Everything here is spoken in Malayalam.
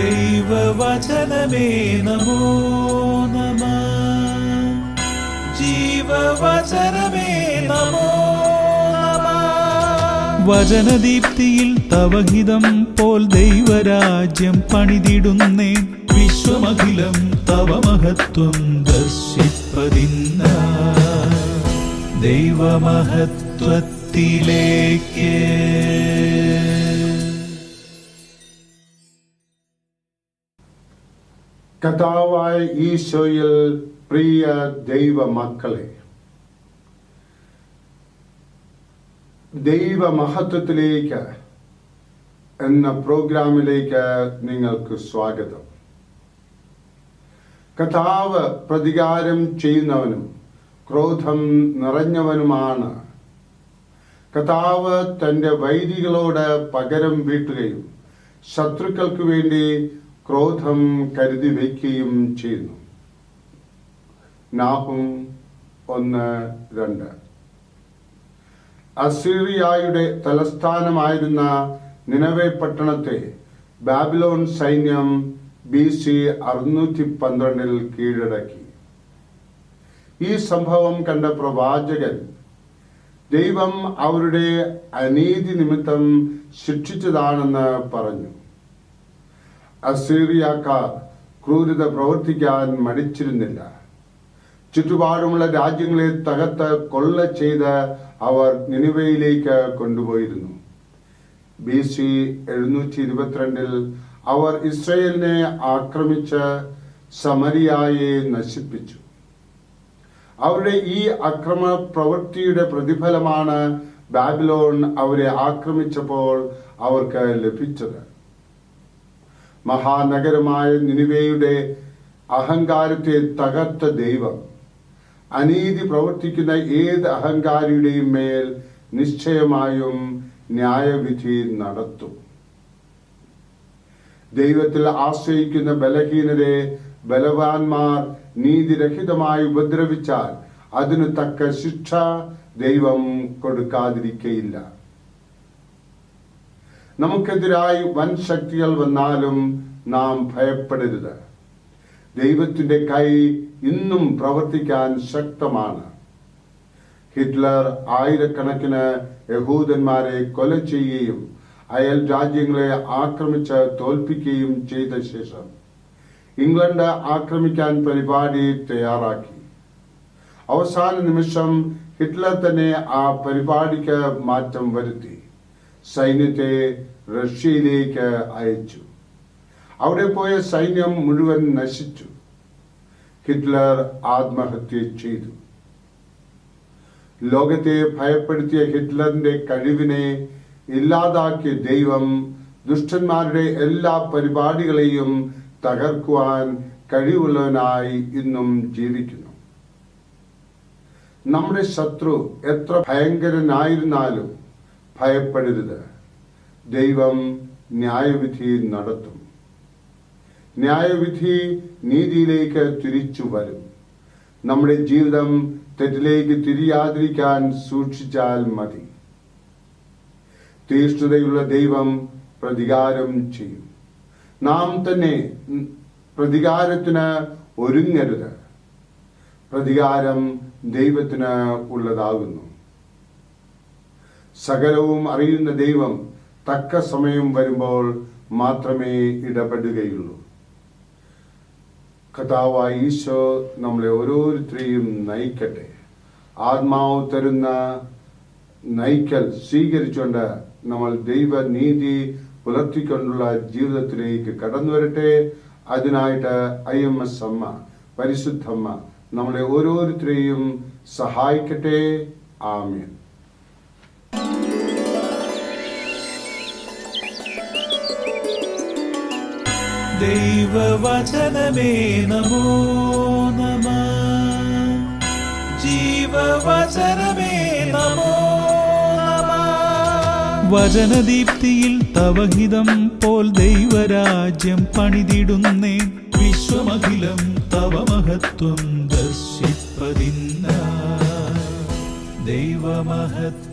ദൈവവചനമേ നമോ നമഃ. ജീവവചനമേ നമോ നമഃ. വചനദീപ്തിയിൽ തവഹിതം പോൽ ദൈവരാജ്യം പണിതിടുന്നേ. വിശ്വമഖിലം തവ മഹത്വം ദർശിപ്പതിന്ന ദൈവമഹത്വത്തിലേക്ക്. കർത്താവായ ഈശോയിൽ പ്രിയ ദൈവമക്കളെ, ദൈവമഹത്വത്തിലേക്ക് എന്ന പ്രോഗ്രാമിലേക്ക് നിങ്ങൾക്ക് സ്വാഗതം. കർത്താവ് പ്രതികാരം ചെയ്യുന്നവനും ക്രോധം നിറഞ്ഞവനുമാണ്. കർത്താവ് തൻ്റെ വൈരികളോട് പകരം വീട്ടുകയും ശത്രുക്കൾക്ക് വേണ്ടി ക്രോധം കരുതി വയ്ക്കുകയും ചെയ്യുന്നു. നാഹും 1:2. അസീറിയയുടെ തലസ്ഥാനമായിരുന്ന നിനവെ പട്ടണത്തെ ബാബിലോൺ സൈന്യം BC 612 കീഴടക്കി. ഈ സംഭവം കണ്ട പ്രവാചകൻ ദൈവം അവരുടെ അനീതി നിമിത്തം ശിക്ഷിച്ചതാണെന്ന് പറഞ്ഞു. അസീറിയക്കാർ ക്രൂരത പ്രവർത്തിക്കാൻ മടിച്ചിരുന്നില്ല. ചുറ്റുപാടുമുള്ള രാജ്യങ്ങളെ തകർത്ത് കൊള്ള ചെയ്ത് അവർ നിനിവയിലേക്ക് കൊണ്ടുപോയിരുന്നു. BC 722 അവർ ഇസ്രയേലിനെ ആക്രമിച്ച് സമരിയായെ നശിപ്പിച്ചു. അവരുടെ ഈ അക്രമ പ്രവൃത്തിയുടെ പ്രതിഫലമാണ് ബാബിലോൺ അവരെ ആക്രമിച്ചപ്പോൾ അവർക്ക് ലഭിച്ചത്. മഹാനഗരമായ നിനിവേയുടെ അഹങ്കാരത്തെ തകർത്ത ദൈവം അനീതി പ്രവർത്തിക്കുന്ന ഏത് അഹങ്കാരിയുടെയും മേൽ നിശ്ചയമായും ന്യായവിധി നടത്തും. ദൈവത്തിൽ ആശ്രയിക്കുന്ന ബലഹീനരെ ബലവാന്മാർ നീതിരഹിതമായി ഉപദ്രവിച്ചാൽ അതിന് തക്ക ശിക്ഷ ദൈവം കൊടുക്കാതിരിക്കയില്ല. നമുക്കെതിരായി വൻ ശക്തികൾ വന്നാലും നാം ഭയപ്പെടരുത്. ദൈവത്തിന്റെ കൈ ഇന്നും പ്രവർത്തിക്കാൻ ശക്തമാണ്. ഹിറ്റ്ലർ ആയിരക്കണക്കിന് യഹൂദന്മാരെ കൊല ചെയ്യുകയും അയൽ രാജ്യങ്ങളെ ആക്രമിച്ച് തോൽപ്പിക്കുകയും ചെയ്ത ശേഷം ഇംഗ്ലണ്ട് ആക്രമിക്കാൻ പരിപാടി തയ്യാറാക്കി. അവസാന നിമിഷം ഹിറ്റ്ലർ തന്നെ ആ പരിപാടിക്ക് മാറ്റം വരുത്തി സൈന്യത്തെ റഷ്യയിലേക്ക് അയച്ചു. അവിടെ പോയ സൈന്യം മുഴുവൻ നശിച്ചു. ഹിറ്റ്ലർ ആത്മഹത്യ ചെയ്തു. ലോകത്തെ ഭയപ്പെടുത്തിയ ഹിറ്റ്ലറിന്റെ കഴിവിനെ ഇല്ലാതാക്കിയ ദൈവം ദുഷ്ടന്മാരുടെ എല്ലാ പരിപാടികളെയും തകർക്കുവാൻ കഴിവുള്ളവനായി ഇന്നും ജീവിക്കുന്നു. നമ്മുടെ ശത്രു എത്ര ഭയങ്കരനായിരുന്നാലും ഭയപ്പെടരുത്. ദൈവം ന്യായവിധി നടത്തും. ന്യായവിധി നീതിയിലേക്ക് തിരിച്ചു വരും. നമ്മുടെ ജീവിതം തെറ്റിലേക്ക് തിരിയാതിരിക്കാൻ സൂക്ഷിച്ചാൽ മതി. തീഷ്ണതയുള്ള ദൈവം പ്രതികാരം ചെയ്യും. നാം തന്നെ പ്രതികാരത്തിന് ഒരുങ്ങരുത്. പ്രതികാരം ദൈവത്തിന് ഉള്ളതാകുന്നു. സകലവും അറിയുന്ന ദൈവം തക്ക സമയം വരുമ്പോൾ മാത്രമേ ഇടപെടുകയുള്ളൂ. കർത്താവായ ഈശോ നമ്മളെ ഓരോരുത്തരെയും നയിക്കട്ടെ. ആത്മാവ് തരുന്ന നയിക്കൽ സ്വീകരിച്ചുകൊണ്ട് നമ്മൾ ദൈവനീതി പുലർത്തിക്കൊണ്ടുള്ള ജീവിതത്തിലേക്ക് കടന്നു വരട്ടെ. അതിനായിട്ട് IMS അമ്മ, പരിശുദ്ധമ്മ നമ്മളെ ഓരോരുത്തരെയും സഹായിക്കട്ടെ. ആമേൻ. ദൈവവചനമേ നമോ നമഃ. ജീവവചനമേ നമോ നമഃ. വചനദീപ്തിയിൽ തവഹിതം പോൽ ദൈവരാജ്യം പണിതിടുന്നേ. വിശ്വമഖിലം തവ മഹത്വം ദർശിപ്പതിന്ന ദൈവമഹത്വത്തിലേക്ക്.